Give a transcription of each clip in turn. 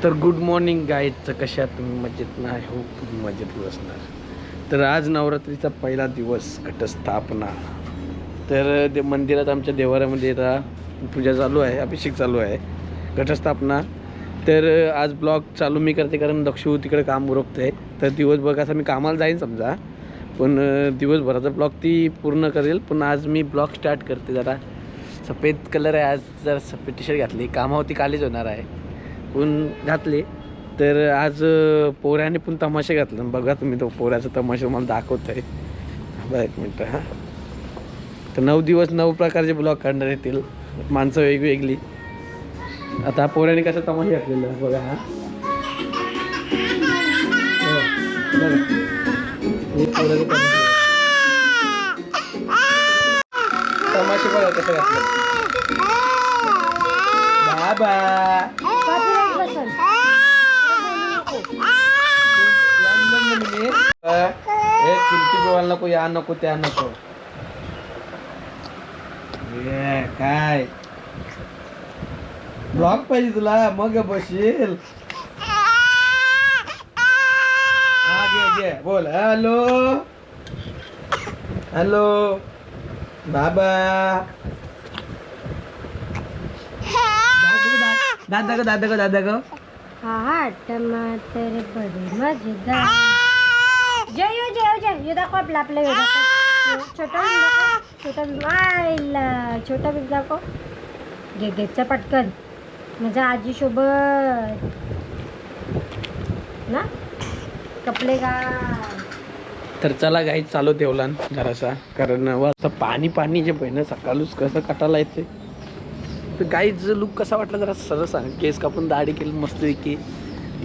तर good morning guys, कशा तुम्ही? मजेत ना? हो, तुम्ही मजेत असणार. तर आज नवरात्रीचा पहिला दिवस, घटस्थापना. तर मंदिरात आमच्या देवाऱ्यामध्ये आता पूजा चालू आहे, अभिषेक चालू आहे, घटस्थापना. तर आज ब्लॉग चालू मी करते कारण दक्षू तिकडे काम उरकते. तर दिवसभर कसं मी कामाला जाईन समजा, पण दिवसभराचा ब्लॉग ती पूर्ण करेल. पण आज मी ब्लॉग स्टार्ट करते. जरा सफेद कलर आहे आज, जरा सफेद टी शर्ट घातली, कामावरती कालीच होणार आहे पण घातले. तर आज पोऱ्याने पण तमाशा घातला. बघा तुम्ही तो पोऱ्याचा तमाशा मला दाखवत आहे. बघा एक मिनटं. हां, तर 9 दिवस 9 प्रकारचे ब्लॉग काढणार येतील, माणसं वेगवेगळी. आता पोऱ्याने कसं तमाशा घातलेला बघा. हा तमाशे बघा कसं घातलं. बाबा किमती बोलायला नको, या नको त्या नको. काय ब्लॉग पाहिजे तुला? मग बसेल. हा घे घे, बोल. हॅलो हॅलो बाबा. दादा गो दादा गो दादा गो. हाँ टमाटर बड़े मजेदार. जय ये दाखव आपला छोटा छोटा बीज दाखव. घे पटकन माझ्या आजी सोबत ना कपडे का. तर चला गाई चालू ठेवला जरासा, कारण आता पाणी जे पहिलं सकाळूच कसं कटाला येते. तर गाईच लुक कसा वाटला जरा सरळ सांग. केस कापून दाढी केली मस्तपैकी,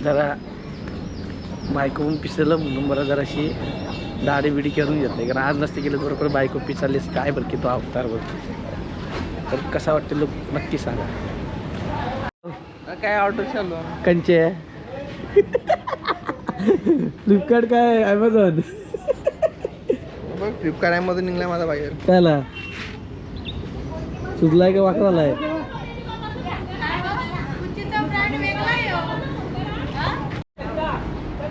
जरा बायको पिसलं म्हणून बरं जराशी दाढी बिडी करून घेतली, कारण आज नसते केलं बरोबर बायको पिसालीस काय बरं की तो अवतारवरती. तर कसा वाटतं लुक नक्की सांगा. काय ऑर्डर चालू कंचे फ्लिपकार्ट काय ॲमेझॉन? बघ फ्लिपकार्ट मध्ये निघलाय माझा बाहेर. कायला सुजलाय का वाकरालाय?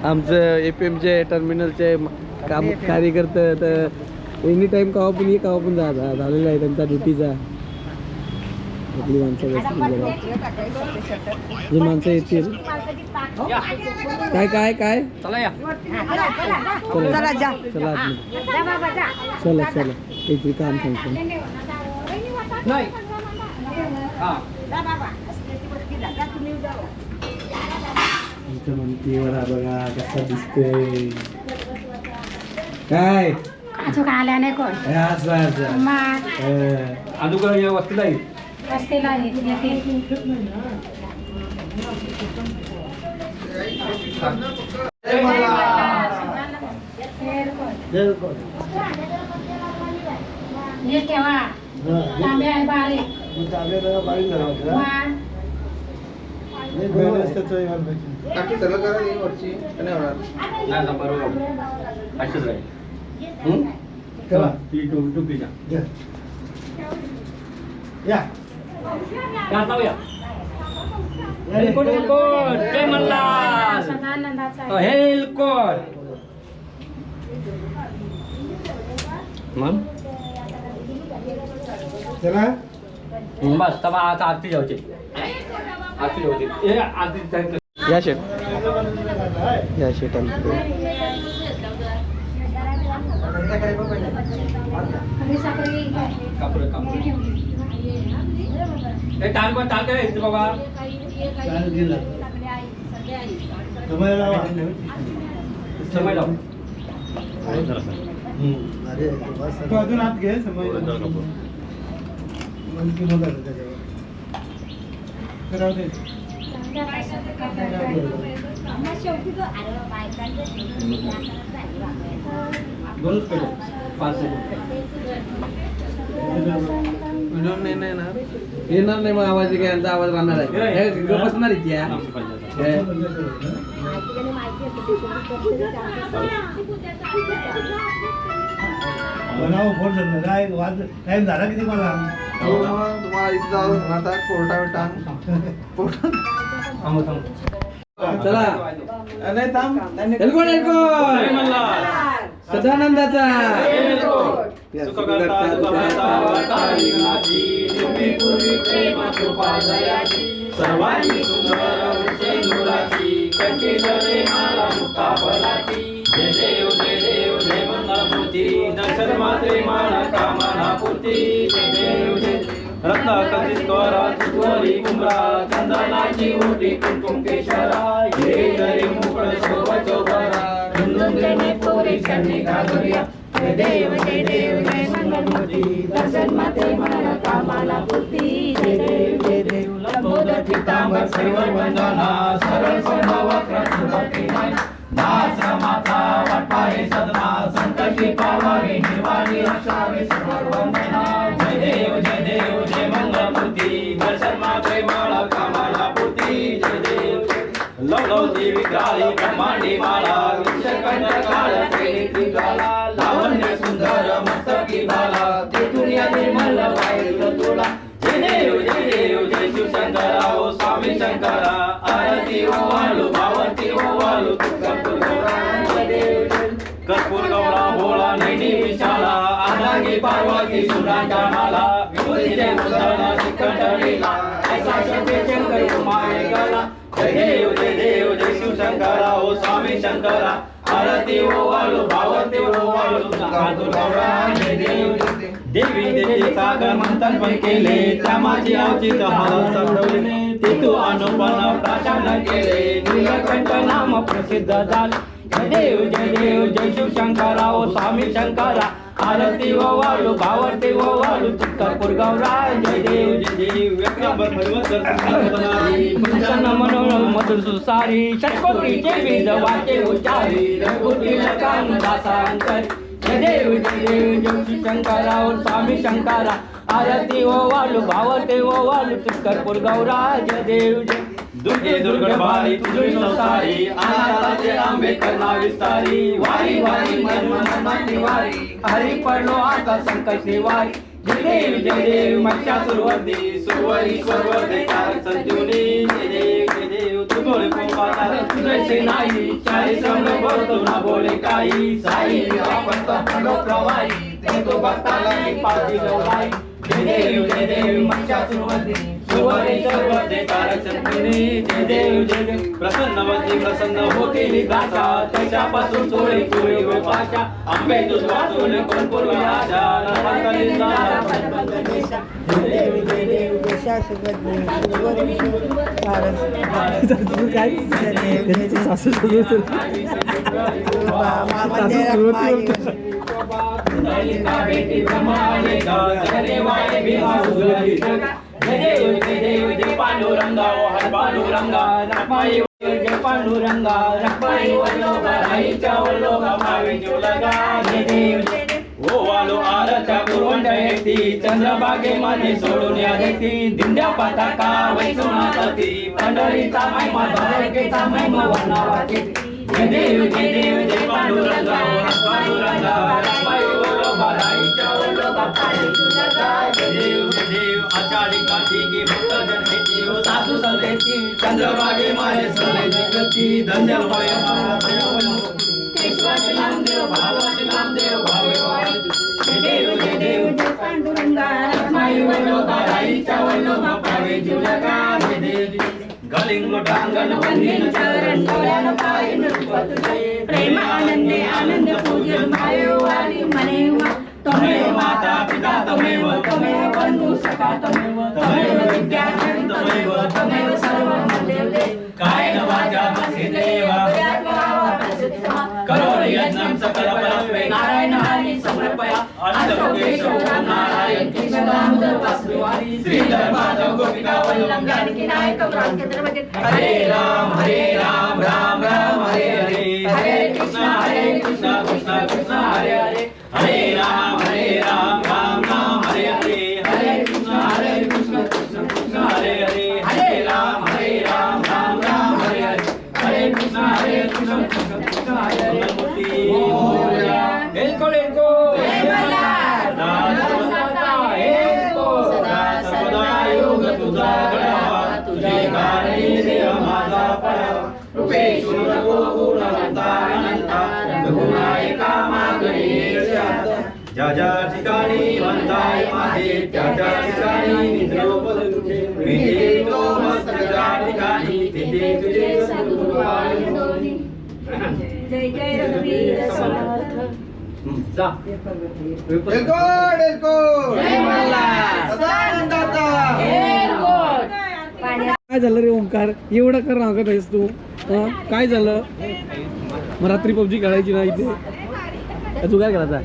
आमचं APMचे टर्मिनलचे काम कार्यकर्ते तर एनी टाइम कावा पण झालेला आहे त्यांचा ड्युटीचा. आपली माणसं जे माणसं येतील काय काय काय चला या चला चला चला चला काहीतरी काम सांगतो. म्हणतीवर बघा कसा दिसतोय. काय आल्या नाही कोण अजून वस्तीला आहे. रस्तेला ठेवा तांबे आहे बारीक. टाकी सगळं करा ही वरची नाही होणार. नाही बरोबर अशीच राहील. चला ती टोपी घ्या. या जाऊया. हेलकोट हेलकोट जय मल्हार. हेलकोट मग चला बस तबा आता आरती जाऊची. आरती जाऊची. ए आरती या शेट या शेट कापड टाल काय बाबा. समय लाव अजून आत घे. समय येणार नाही मग आवाज यांचा आवाज राहणार आहे. बसणार टाइम झाला किती मला? तुम्हाला इथे जाऊ आता कोर्टा चला नाही थांब एलकोण एलकोण सदानंदाचा सर्वांनी सुंदर शेंदुराची कंठी जरे माला मुक्ता फलाची जय देव जय देव जय मंगलमूर्ती दर्शन मात्रे माला कामना पूर्ती जय देव जय रत्नाकरित्वरी कुमरा चंदनाची ओटी कुंकुम केशरा हे हरी मुकुट शोभा चौबरा नंदने पोरी चरणी घालूया जय देव जय मंगलमूर्ती दर्शन माते माला कामाला पूर्ती जय देव लंबोदर पीतांबर श्रीवर वंदना सरळ स्वभाव वक्र दास माता वाटपाहे सदना संकटी पावावे निर्वाणी रक्षावे सर्व वंदना जय देव जय मंगलमूर्ती दर्शन मात्रे माळा कामाला पूर्ती जय देव लवलवती विक्राळी ब्रह्मांडी माळा विषकंठ काळ त्रिगाला लावण्य सुंदर मस्तकी बाला तेथून या निर्मल वाईल तुला जय देव जय शिवशंकरा ओ स्वामी शंकरा आरती ओ वालू भावती ओ वालू कर्पूर गौरा भोळा नैनी विशाला आदागी पार्वती सुरांच्या माला विभूती जय मुद्रणा शिखंडलीला ऐसा शक्ती शंकर कुमारे गला जय देव जय शिवशंकरा ओ स्वामी शंकरा आरती ओ वालू भावती ओ वालू कर्पूर गौरा जय देव देवी देवी सागर मंथन पण केले त्यामाची अवचित हाल सडवले तिथू अनुपन प्राशन केले नीलकंठ नाम प्रसिद्ध झाले जय देव जय शिवशंकरा ओ स्वामी शंकरा आरती ओ वालू भावती ओ वालू कर्पूर गौरा जय देव व्यक्तंबर भगवंत मनोरम मधुर सुसारी षटकोटीचे बीज वाचे उच्चारी रघुकुल दासांतरी जय देव जय शिवशंकरा ओ स्वामी शंकरा आरती ओ वालू भावते ओ वालू कर्पूर गौरा जय देव जय दुर्गे दुर्गड बारी तुझी संसारी आनाचे आंबेडकर नाव विस्तारी वारी वारी मनमनाची वारी हरी पडलो आता संकट निवारी जय देव मच्छा सुरवर्दी सुरवरी कारक संजीवनी जय देव तू बोले पोपाता तुझे नाही चाळीस रंग बोलतो ना बोले काही साई आपण तो प्रवाही ते तो भक्ताला पाठी जवळाई जय देव मच्छा सुरवर्दी सुरवरी कारक संजीवनी जय देव प्रसन्नवती प्रसन्न होती दासा त्याच्यापासून चोळी चोळी व पाशा आंबे तुझ वाचून कोण पूर्वी आशा जय पांडुरंगा हर पांडुरंगा रखमाई जय पांडुरंगा रखमाई वल्लोबा राईच्या वल्लोबा भावे जुलगा जय देव ओ वालो आरच्या पुरवंड येती चंद्रबागे मध्ये सोडून या देती दिंड्या पताका वैष्णवाती पंढरीचा महिमा द्वारकेचा महिमा वर्णावाची जय देव जय पांडुरंगा पांडुरंगा रखमाई वल्लोबा राईच्या वल्लोबा भावे जुलगा जय देव आषाढी कार्तिकी भक्त जनतेची ओ साधू संतेची चंद्रभागे मारे सगळे जगती धन्य होय केशवाचे नामदेव भावाचे नामदेव भावे जय देव जय पांडुरंगा रखमाई वल्लोबा राईच्या वल्लोबा भावे जुलगा जय देव गलिंग लोटांगण वंदीन चरण डोळ्यानं पाय नृपत जय प्रेम आनंदे आनंद पूजन भावे वाली मने तमेव माता पिता तमेव बंधु सखा तमेव विद्या तमेव सर्व देव कायेन वाचा मनसेदेवा करोति यज्ञं सकल परस्मै नारायण हरि समर्पया अनंतकेश नारायण कृष्ण दामोदर वासुदेवारी श्रीधर माधव गोपिका वल्लभ जानकी नायक हरे राम राम राम हरे हरे हरे कृष्ण कृष्ण कृष्ण हरे हरे हरे राम राम राम हरे हरे हरे कृष्ण कृष्ण कृष्ण हरे हरे हरे राम राम राम हरे हरे हरे कृष्ण कृष्ण कृष्ण हरे हरे एलको एलको सदा सर्वदा योग तुझा तुझे कार्य देव माझा ज्या ज्या ठिकाणी म्हणताय माझे त्या त्या ठिकाणी निद्रोपद तुझे विधी तो मस्त ज्या ठिकाणी तिथे तुझे सद्गुरू पाय दोन्ही. जय जय रघुवीर समर्थ. जा एलकोट एलकोट जय मल्हार. सदानंदाचा काय झालं रे ओंकार एवढं कर रागत आहेस तू हं? काय झालं मग रात्री पबजी खेळायची ना इथे तू काय करायचा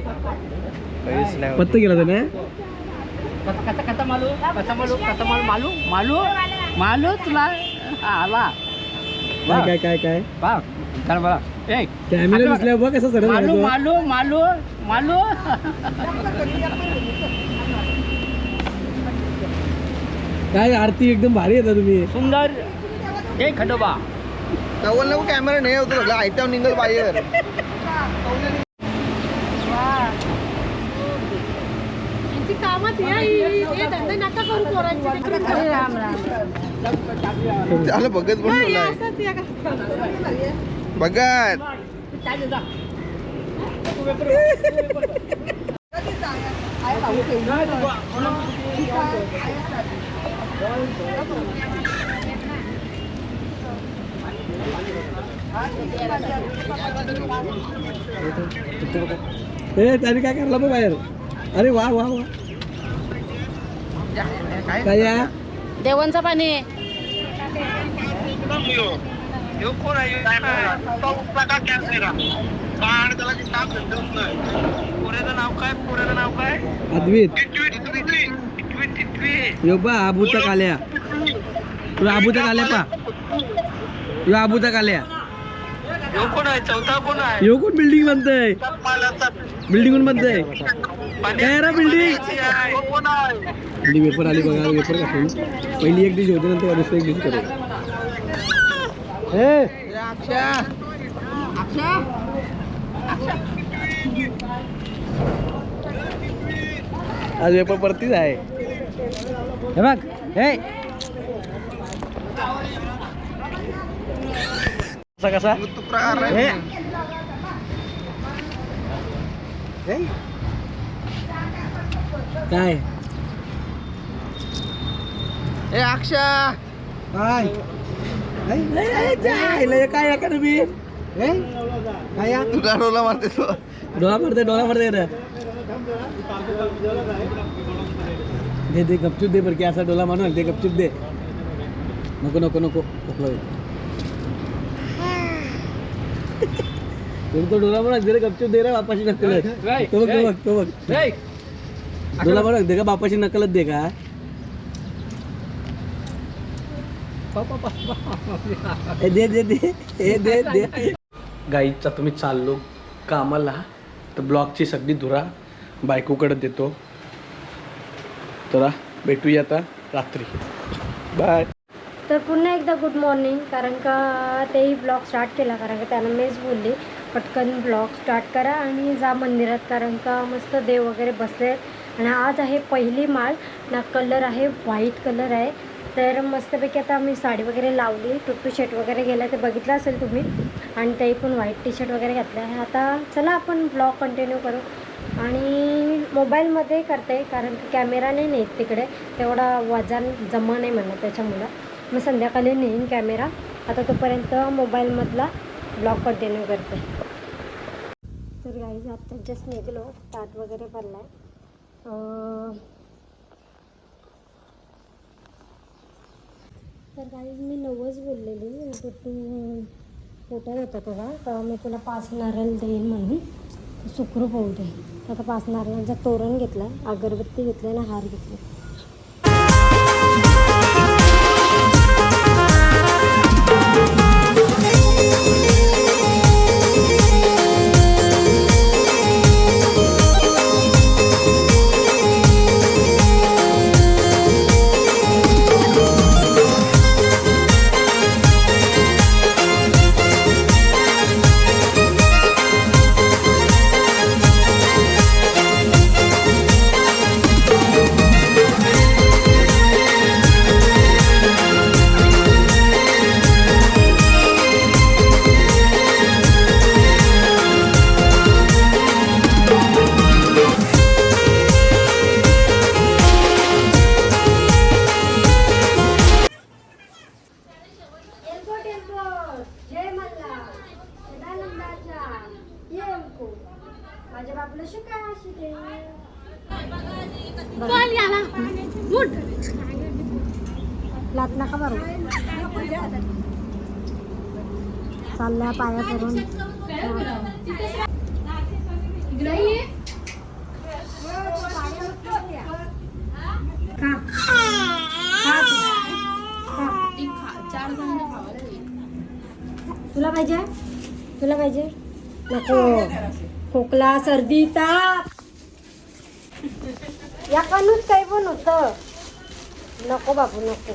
पत्ता गेला ना कथा मालू मालू मालू मालू तुला आला काय काय काय काय बा चल बघा ए कॅमेरा दिसल्या बघ कसं सरळ मालू झालं. मालू मालू मालू काय आरती एकदम भारी येता तुम्ही सुंदर ए खंडोबा तवल नको कॅमेरा नाही होतो सगळं आयटम निघल बाहेर. हरे राम राम. त्याला बघत पण ठेवलाय बघत त्याने काय करला मग बाहेर अरे वा वा वा काय या देवांचं पाणी. अद्वित यो बा आबूचा काल्या तू आबूचा काल्या पा यो आबूचा काल्या यो कोण बिल्डिंग बनतय बिल्डिंग कोण बनतय काय रे बिल्डिंग वेपर आली बघा वेपर टाकून पहिली एक डिश होती नंतर दुसरी एक डिश करू आज वेपर परतीच आहे हे बघ हे कसा तू प्रकार हे काय ए अक्षा काय काय का तुम्ही काय तू गाडोला मारते तो डोळा मारते ना दे दे गपचूप दे बरं की असा डोला मारून दे गपचूप दे नको नको नको खोकला तो डोला मारून दे रे गपचूप दे रे बापाची नकलत तो बघ डोला मारून दे का बापाची नकलत दे का दे दे दे दे दे गाईचा तुम्ही चाललो कामाला तर ब्लॉगची सगळी धुरा बायकोकडे देतो तर भेटूया आता रात्री बाय. तर पुन्हा एकदा गुड मॉर्निंग. कारण का तेही ब्लॉग स्टार्ट केला कारण का त्यानं मीच बोलली पटकन ब्लॉग स्टार्ट करा आणि जा मंदिरात कारण का मस्त देव वगैरे बसले आहेत आणि आज आहे पहिली माळ ना कलर आहे व्हाईट कलर आहे. तर मस्तपैकी आता मी साडी वगैरे लावली टुट्टू शर्ट वगैरे गेला ते बघितलं असेल तुम्ही आणि तेही पण व्हाईट टी शर्ट वगैरे घातलं आहे. आता चला आपण ब्लॉग कंटिन्यू करू आणि मोबाईलमध्ये करते कारण की कॅमेरा नाही नेत तिकडे तेवढा वजन जमा नाही म्हणत त्याच्यामुळं मग संध्याकाळी नेईन कॅमेरा. आता तोपर्यंत मोबाईलमधला ब्लॉग कंटिन्यू करते. तर गाईज आत्ता जस्ट निघलो ताट वगैरे भरला आहे. तर गाईज मी नवस बोललेली तर तू फोटो होता तुला तर मी तुला 5 नारळ देईन म्हणून सुखरूप होऊ दे. आता 5 नारळांचा तोरण घेतला अगरबत्ती घेतली आणि हार घेतला. संतोष, जय मल्हार, सदानंदाच्या ये अंकू, माझ्या बाबूला शिका शिके. लात नका मारू. चालल्या पाया करून. तुला पाहिजे तुला पाहिजे नको. खोकला सर्दी ताप या कानूच काही पण होतं. नको बाबू नको.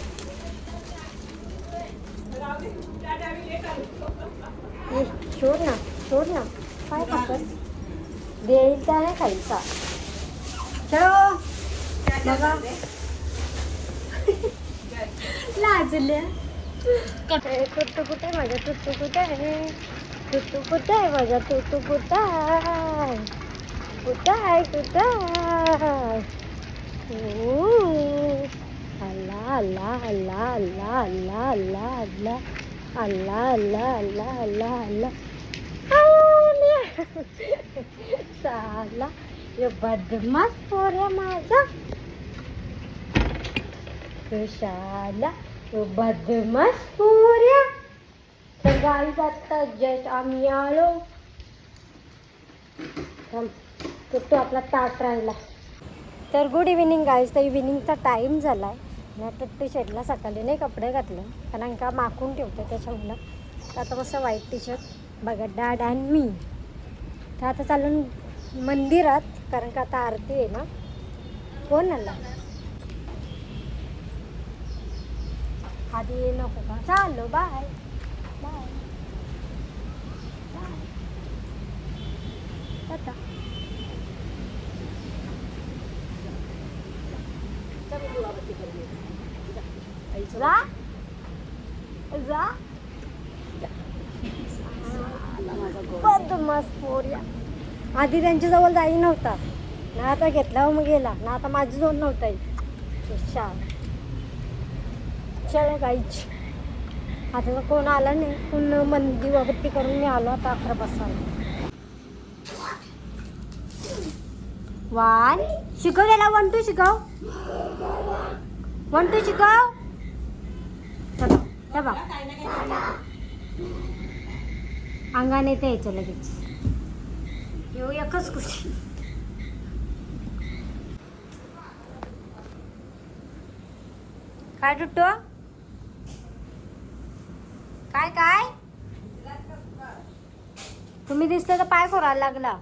ए, सोड ना काय करतोस. द्यायचा आहे खायचा. चलो बघा लाजल्या. तुट्टू कुठे माझ्या तुट्टू कुठे आहे. तुट्टू कुठे आहे माझ्या तुट्टू कुठे आहे. कुठे आहे कुठे आहे. अल्ला अल्ला अल्ला अल्ला अल्ला अल्ला अल्ला अल्ला अल्ला अल्ला अल्ला अल्ला साला यो बदमाश पोऱ्या माझा. कशाला यो बदमाश पोऱ्या. तर गावी जाता जस्ट आम्ही आलो. तो आपला ताट राहिला. तर गुड इव्हिनिंग गाईज. तर इव्हिनिंगचा टाईम झाला आहे. मी टट्टू शेडला सकाळी नाही कपडे घातले कारण का माखून ठेवते त्याच्यामुळं. तर आता मस्त व्हाईट टी शर्ट बघा डॅड अँड मी. तर आता चालून मंदिरात कारण का आता आरती आहे ना. कोण आला आधी नको का. चालो बाय बाय बाय. आता जा जा बदमाश पोऱ्या. आधी त्यांच्याजवळ जाई नव्हता ना. आता घेतला मग गेला ना. आता माझ्याजवळ नव्हता. चल गाईच. आता तर कोण आला नाही. कोण मंदी वगैरे करून मी आलो. आता 11 बसायला. वन शिकव त्याला. 1 2 शिकव. 1 2 शिकव. बघ अंगाने ते यायचं लगेच. येऊ एकच खुशी. काय टुट्टू काय काय तुम्ही दिसलं तर पाय खोरायला लागला.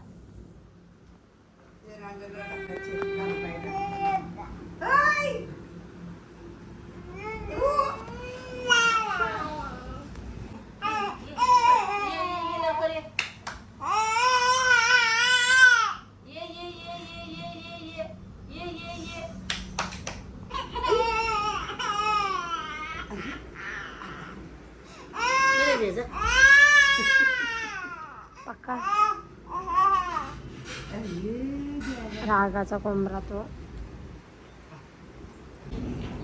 पक्का रागाचा कोंबरा तो.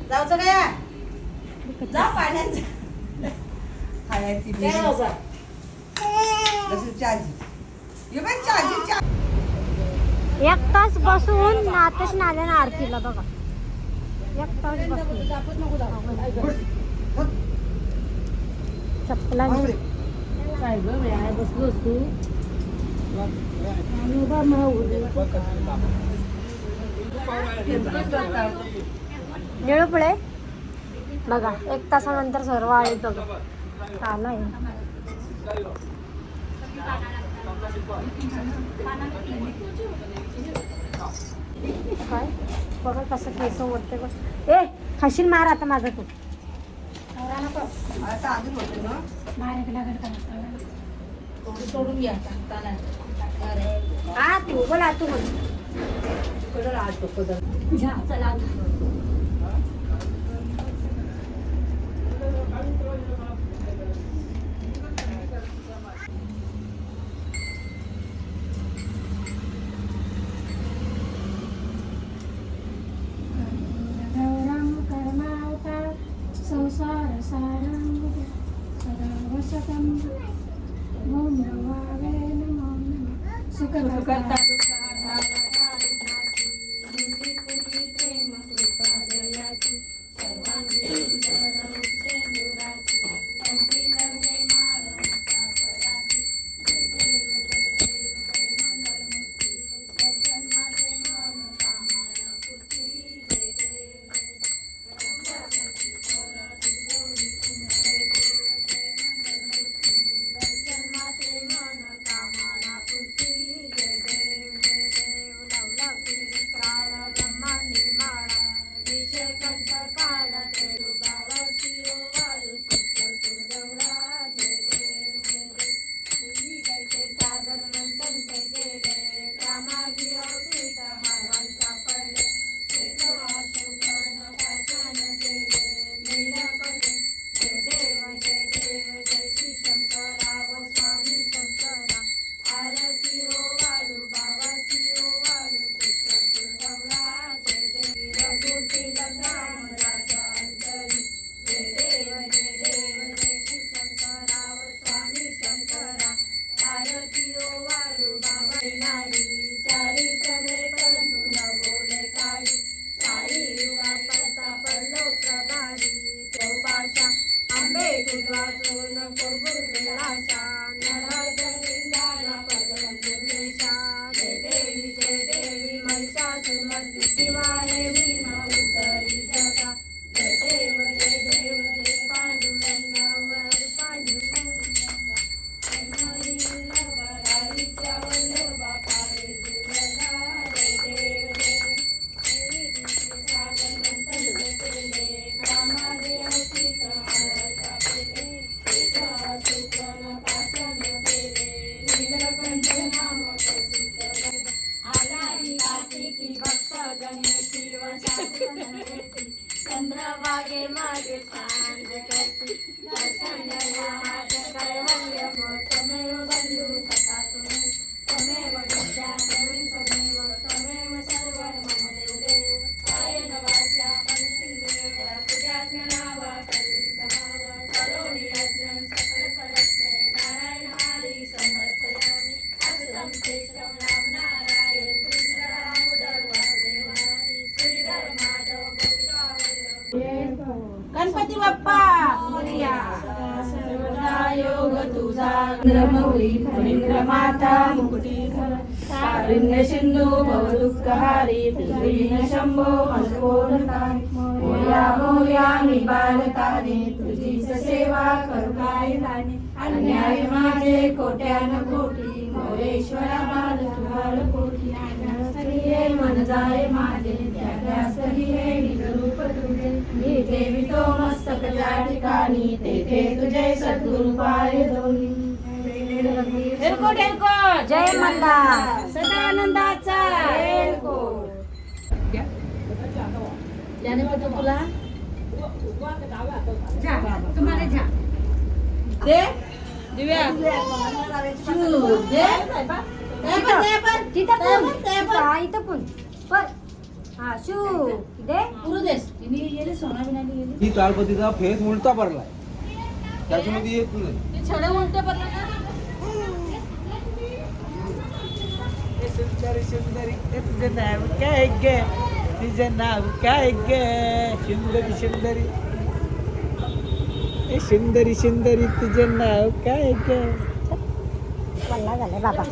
जाऊचं काय जा पाण्यात खायची एक तास बसून नातच नाल्या ना आरतीला बघा. एक तास बसून चप्पला काय ग बाय बसलोस तू. निळपुळे बघा 1 तासानंतर सर्व आले बघा. आलाय काय बघा कसं केस ओढते बघ. ए खाशील मार आता माझा तू. सोडून घ्या. हा तू बोला तू बोल. चला संसार सारंग सदा शतम ओम नमः नमः सुखकर्ता चंद्रभागे माझे सांज करती तमेव बंधू सखा तमेव विद्या तमेव तमेव सर्वं मम देव कायेन वाचा मनसेन्द्रियेण तुझ्याज्ञानावा करोमि यज्ञं सकल फलप्रदे नारायण हरी समर्पयामि अस्तम केशव राम नारायण कृष्ण दामोदर वासुदेव हरी श्रीधर माधव गोपिका गणपती बाप्पा मोरया. सर्वदा योग तुझा चंद्रमौली फणींद्र माता मुकुटीधर कारुण्य सिंधू भवदुःखहारी तुझीन शंभो मनकोनतारी मोर्या मोर्या निबालतारी तुझीच सेवा करू काय लाने अन्याय माझे कोट्यान कोटी मोरेश्वरा बाल तुहार कोटी हे मन जाय माझे त्यासरी हे निजरूप तुझे मी ठेवितो मस्तक ज्या ठिकाणी तेथे तुझे सद्गुरु पाय दोन्ही एलकोट एलकोट जय मल्हार. सदा आनंदाचा एलकोट. ज्याने म्हणतो तुला जा तुम्हाला जा दे दिव्या शू दे तिथं पण हा शू दे गुरुदेश तिने गेले सोना बिनाली गेली ही तालपतीचा फेस उलटा पडलाय त्याच्यामध्ये येत नाही छडे उलटे पडले ना सुंदरी सुंदरी तुझं नाव काय ग तुझं नाव काय ग सुंदरी सुंदरी सुंदरी सुंदरी तुझं नाव काय ग वल्ला झालाय बाबा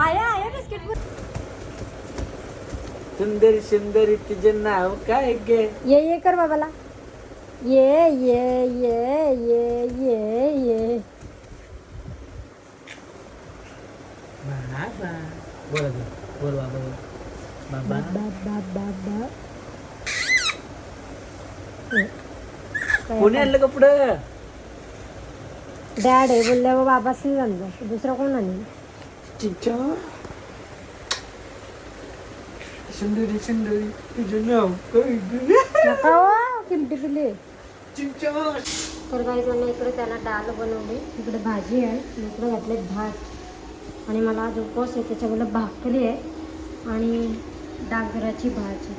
आया आया बिस्किट सुंदरी सुंदरी तुझं नाव काय ग ये कर बाबाला ये ये ये ये ये ये बाबा बोल बोल बाबा बाबा बाबा कोणी आणलं का पुढं डॅड आहे बोलल्यावर बाबाच नाही आणलं दुसरं कोण आणलं चिंचा सुंदरी सुंदरी तुझं नाव काय ग नका हो किमटी पिली चिंचा तर काही जण इकडे त्याला डाळ बनवली इकडे भाजी आहे इकडे घातले भात आणि मला आज उपवास आहे त्याच्यामुळे भाकरी आहे आणि डांगराची भाजी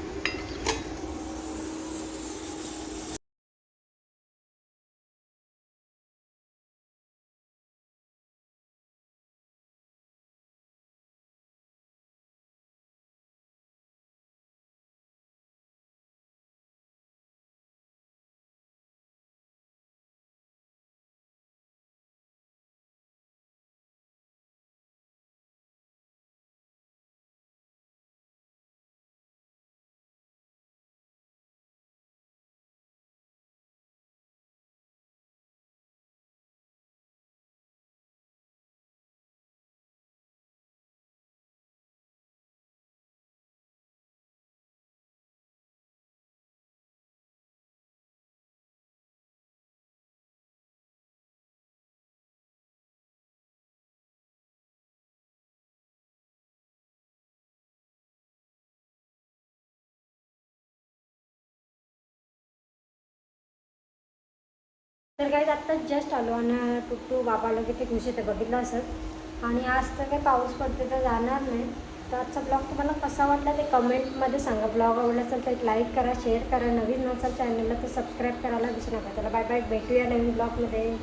तर काही आत्ताच जस्ट आलो आणि टुट्टू बाबाला किती खुश आहे ते बघितलं असत. आणि आज तर काही पाऊस पडते तर जाणार नाही. तर आजचा ब्लॉग तुम्हाला कसा वाटला ते कमेंटमध्ये सांगा. ब्लॉग आवडला असेल तर एक लाईक करा, शेअर करा. नवीन नसेल चॅनलला तर सबस्क्राईब करायला विसरू नका. चला बाय बाय, भेटूया नवीन ब्लॉगमध्ये.